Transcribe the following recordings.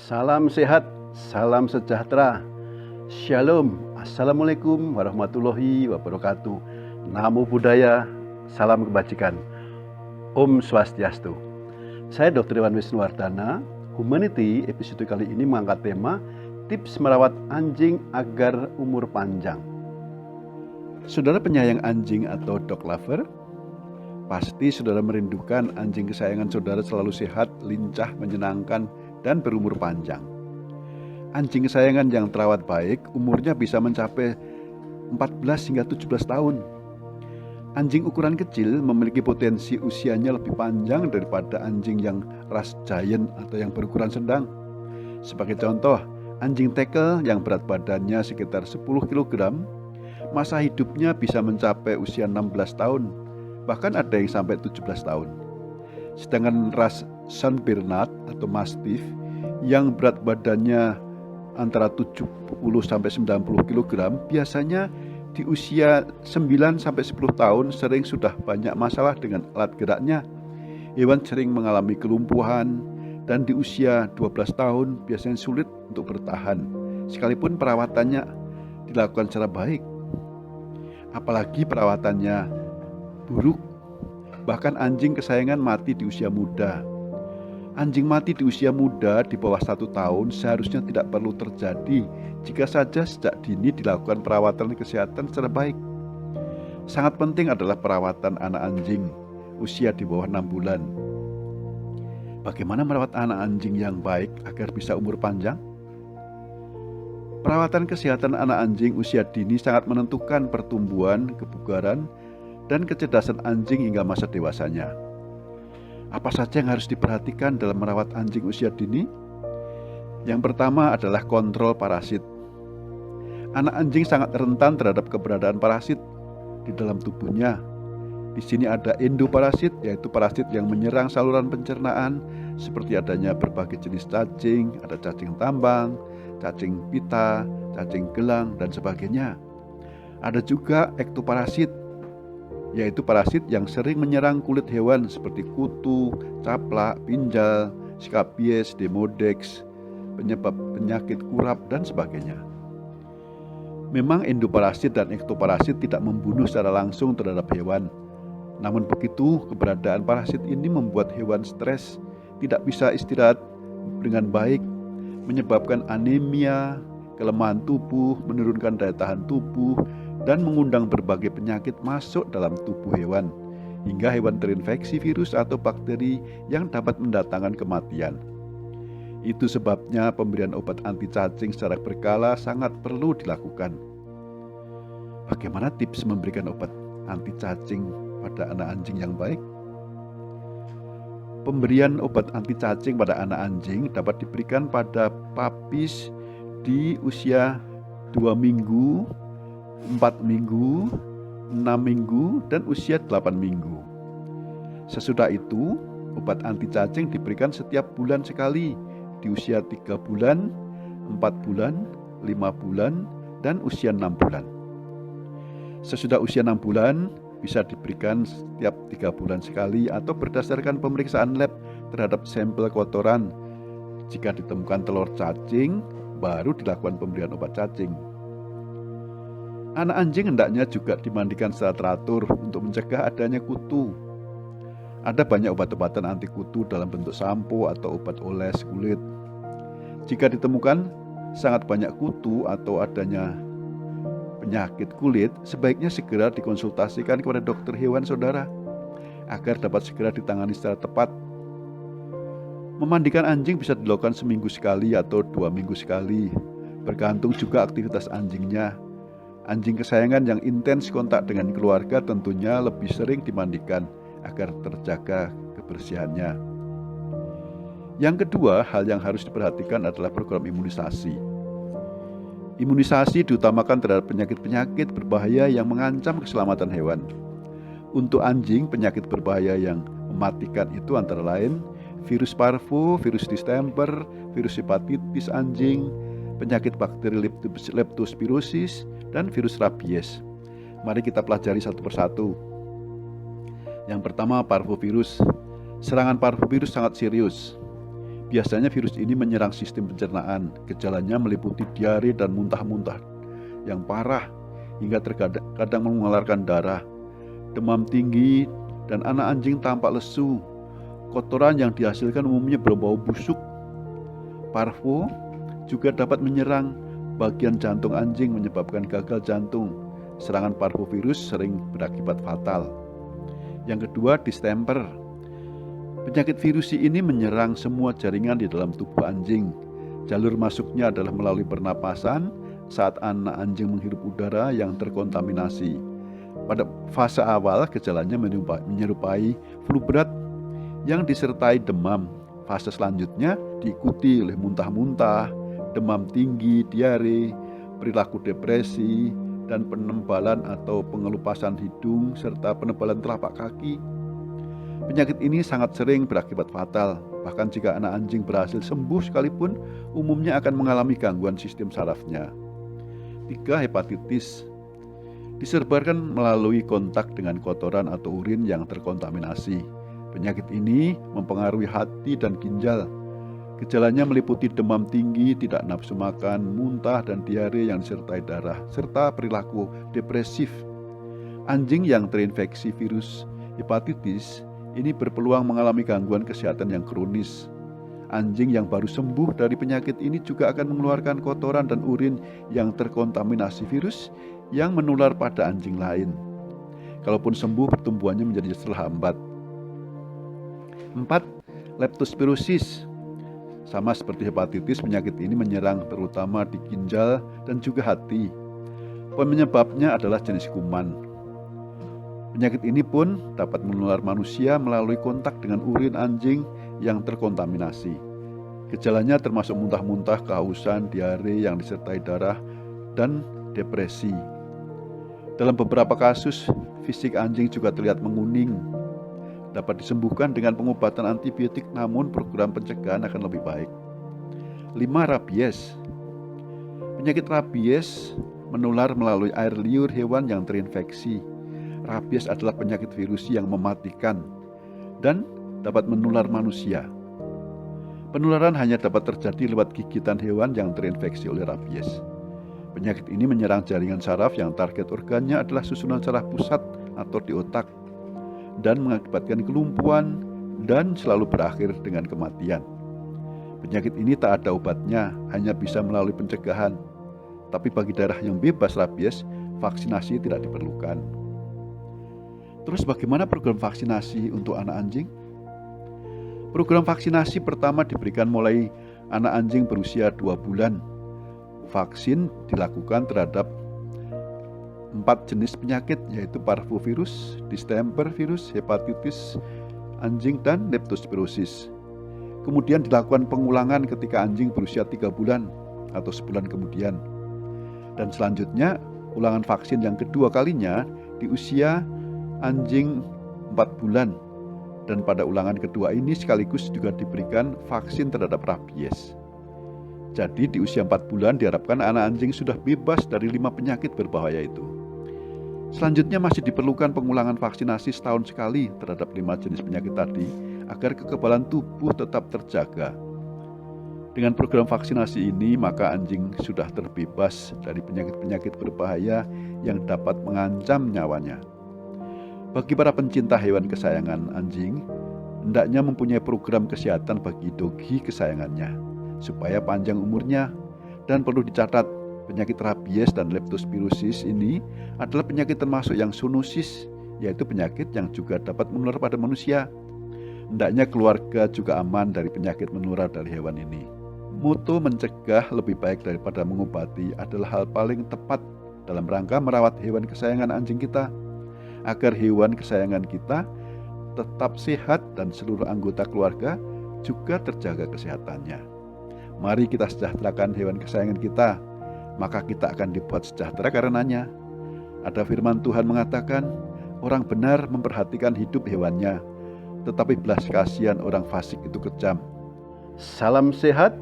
Salam sehat, salam sejahtera. Shalom, Assalamualaikum warahmatullahi wabarakatuh. Namo Buddhaya, salam kebajikan. Om Swastiastu. Saya Dr. Iwan Wisnuwardana. Humanity episode kali ini mengangkat tema tips merawat anjing agar umur panjang. Saudara penyayang anjing atau dog lover, pasti saudara merindukan anjing kesayangan saudara selalu sehat, lincah, menyenangkan, dan berumur panjang. Anjing kesayangan yang terawat baik umurnya bisa mencapai 14 hingga 17 tahun. Anjing ukuran kecil memiliki potensi usianya lebih panjang daripada anjing yang ras giant atau yang berukuran sedang. Sebagai contoh, anjing tackle yang berat badannya sekitar 10 kg, masa hidupnya bisa mencapai usia 16 tahun, bahkan ada yang sampai 17 tahun. Sedangkan ras Saint Bernard atau Mastiff yang berat badannya antara 70 sampai 90 kg biasanya di usia 9 sampai 10 tahun sering sudah banyak masalah dengan alat geraknya. Hewan sering mengalami kelumpuhan dan di usia 12 tahun biasanya sulit untuk bertahan sekalipun perawatannya dilakukan secara baik. Apalagi perawatannya buruk. Bahkan anjing kesayangan mati di usia muda. Anjing mati di usia muda di bawah 1 tahun seharusnya tidak perlu terjadi jika saja sejak dini dilakukan perawatan kesehatan secara baik. Sangat penting adalah perawatan anak anjing usia di bawah 6 bulan. Bagaimana merawat anak anjing yang baik agar bisa umur panjang? Perawatan kesehatan anak anjing usia dini sangat menentukan pertumbuhan, kebugaran, dan kecerdasan anjing hingga masa dewasanya. Apa saja yang harus diperhatikan dalam merawat anjing usia dini? Yang pertama adalah kontrol parasit. Anak anjing sangat rentan terhadap keberadaan parasit di dalam tubuhnya. Di sini ada endoparasit, yaitu parasit yang menyerang saluran pencernaan seperti adanya berbagai jenis cacing, ada cacing tambang, cacing pita, cacing gelang, dan sebagainya. Ada juga ektoparasit, yaitu parasit yang sering menyerang kulit hewan seperti kutu, caplak, pinjal, skabies, demodex, penyebab penyakit kurap, dan sebagainya. Memang endoparasit dan ektoparasit tidak membunuh secara langsung terhadap hewan. Namun begitu, keberadaan parasit ini membuat hewan stres, tidak bisa istirahat dengan baik, menyebabkan anemia, kelemahan tubuh, menurunkan daya tahan tubuh, dan mengundang berbagai penyakit masuk dalam tubuh hewan, hingga hewan terinfeksi virus atau bakteri yang dapat mendatangkan kematian. Itu sebabnya pemberian obat anti cacing secara berkala sangat perlu dilakukan. Bagaimana tips memberikan obat anti cacing pada anak anjing yang baik? Pemberian obat anti cacing pada anak anjing dapat diberikan pada papis di usia 2 minggu, 4 minggu, 6 minggu, dan usia 8 minggu. Sesudah itu, obat anti cacing diberikan setiap bulan sekali di usia 3 bulan, 4 bulan, 5 bulan, dan usia 6 bulan. Sesudah usia 6 bulan, bisa diberikan setiap 3 bulan sekali atau berdasarkan pemeriksaan lab terhadap sampel kotoran. Jika ditemukan telur cacing, baru dilakukan pemberian obat cacing. Anak anjing hendaknya juga dimandikan secara teratur untuk mencegah adanya kutu. Ada banyak obat-obatan anti kutu dalam bentuk sampo atau obat oles kulit. Jika ditemukan sangat banyak kutu atau adanya penyakit kulit, sebaiknya segera dikonsultasikan kepada dokter hewan saudara agar dapat segera ditangani secara tepat. Memandikan anjing bisa dilakukan seminggu sekali atau 2 minggu sekali, bergantung juga aktivitas anjingnya. Anjing kesayangan yang intens kontak dengan keluarga tentunya lebih sering dimandikan agar terjaga kebersihannya. Yang kedua, hal yang harus diperhatikan adalah program imunisasi. Imunisasi diutamakan terhadap penyakit-penyakit berbahaya yang mengancam keselamatan hewan. Untuk anjing, penyakit berbahaya yang mematikan itu antara lain virus parvo, virus distemper, virus hepatitis anjing, penyakit bakteri leptospirosis, dan virus rabies. Mari kita pelajari satu persatu. Yang pertama, parvovirus. Serangan parvovirus sangat serius. Biasanya virus ini menyerang sistem pencernaan. Gejalanya meliputi diare dan muntah-muntah yang parah hingga terkadang mengeluarkan darah, demam tinggi, dan anak anjing tampak lesu. Kotoran yang dihasilkan umumnya berbau busuk. Parvo juga dapat menyerang bagian jantung anjing menyebabkan gagal jantung. Serangan parvovirus sering berakibat fatal. Yang kedua, distemper. Penyakit virusi ini menyerang semua jaringan di dalam tubuh anjing. Jalur masuknya adalah melalui pernapasan saat anak anjing menghirup udara yang terkontaminasi. Pada fase awal, gejalanya menyerupai flu berat yang disertai demam. Fase selanjutnya diikuti oleh muntah-muntah, demam tinggi, diare, perilaku depresi, dan penebalan atau pengelupasan hidung, serta penebalan telapak kaki. Penyakit ini sangat sering berakibat fatal. Bahkan jika anak anjing berhasil sembuh sekalipun, umumnya akan mengalami gangguan sistem sarafnya. 3. Hepatitis. Disebarkan melalui kontak dengan kotoran atau urin yang terkontaminasi. Penyakit ini mempengaruhi hati dan ginjal. Gejalanya meliputi demam tinggi, tidak nafsu makan, muntah, dan diare yang disertai darah, serta perilaku depresif. Anjing yang terinfeksi virus hepatitis ini berpeluang mengalami gangguan kesehatan yang kronis. Anjing yang baru sembuh dari penyakit ini juga akan mengeluarkan kotoran dan urin yang terkontaminasi virus yang menular pada anjing lain. Kalaupun sembuh, pertumbuhannya menjadi terhambat. 4. Leptospirosis. Sama seperti hepatitis, penyakit ini menyerang terutama di ginjal dan juga hati. Penyebabnya adalah jenis kuman. Penyakit ini pun dapat menular manusia melalui kontak dengan urin anjing yang terkontaminasi. Gejalanya termasuk muntah-muntah, kehausan, diare yang disertai darah, dan depresi. Dalam beberapa kasus, fisik anjing juga terlihat menguning. Dapat disembuhkan dengan pengobatan antibiotik, namun program pencegahan akan lebih baik. 5. Rabies. Penyakit rabies menular melalui air liur hewan yang terinfeksi. Rabies adalah penyakit virus yang mematikan dan dapat menular manusia. Penularan hanya dapat terjadi lewat gigitan hewan yang terinfeksi oleh rabies. Penyakit ini menyerang jaringan saraf yang target organnya adalah susunan saraf pusat atau di otak, dan mengakibatkan kelumpuhan dan selalu berakhir dengan kematian. Penyakit ini tak ada obatnya, hanya bisa melalui pencegahan. Tapi bagi daerah yang bebas rabies, vaksinasi tidak diperlukan. Terus bagaimana program vaksinasi untuk anak anjing? Program vaksinasi pertama diberikan mulai anak anjing berusia 2 bulan. Vaksin dilakukan terhadap 4 jenis penyakit, yaitu parvovirus, distemper virus, hepatitis anjing, dan leptospirosis. Kemudian dilakukan pengulangan ketika anjing berusia 3 bulan atau sebulan kemudian. Dan selanjutnya ulangan vaksin yang kedua kalinya di usia anjing 4 bulan. Dan pada ulangan kedua ini sekaligus juga diberikan vaksin terhadap rabies. Jadi di usia 4 bulan diharapkan anak anjing sudah bebas dari 5 penyakit berbahaya itu. Selanjutnya masih diperlukan pengulangan vaksinasi setahun sekali terhadap 5 jenis penyakit tadi agar kekebalan tubuh tetap terjaga. Dengan program vaksinasi ini maka anjing sudah terbebas dari penyakit-penyakit berbahaya yang dapat mengancam nyawanya. Bagi para pencinta hewan kesayangan anjing, hendaknya mempunyai program kesehatan bagi dogi kesayangannya supaya panjang umurnya. Dan perlu dicatat, penyakit rabies dan leptospirosis ini adalah penyakit termasuk yang zoonosis, yaitu penyakit yang juga dapat menular pada manusia. Hendaknya keluarga juga aman dari penyakit menular dari hewan ini. Moto mencegah lebih baik daripada mengobati adalah hal paling tepat dalam rangka merawat hewan kesayangan anjing kita, agar hewan kesayangan kita tetap sehat dan seluruh anggota keluarga juga terjaga kesehatannya. Mari kita sejahterakan hewan kesayangan kita, maka kita akan dibuat sejahtera karenanya. Ada firman Tuhan mengatakan, orang benar memperhatikan hidup hewannya, tetapi belas kasihan orang fasik itu kejam. Salam sehat,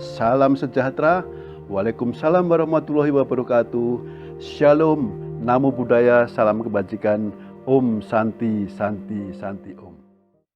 salam sejahtera. Waalaikumsalam warahmatullahi wabarakatuh. Shalom, namo buddhaya, salam kebajikan. Om Santi Santi Santi Om.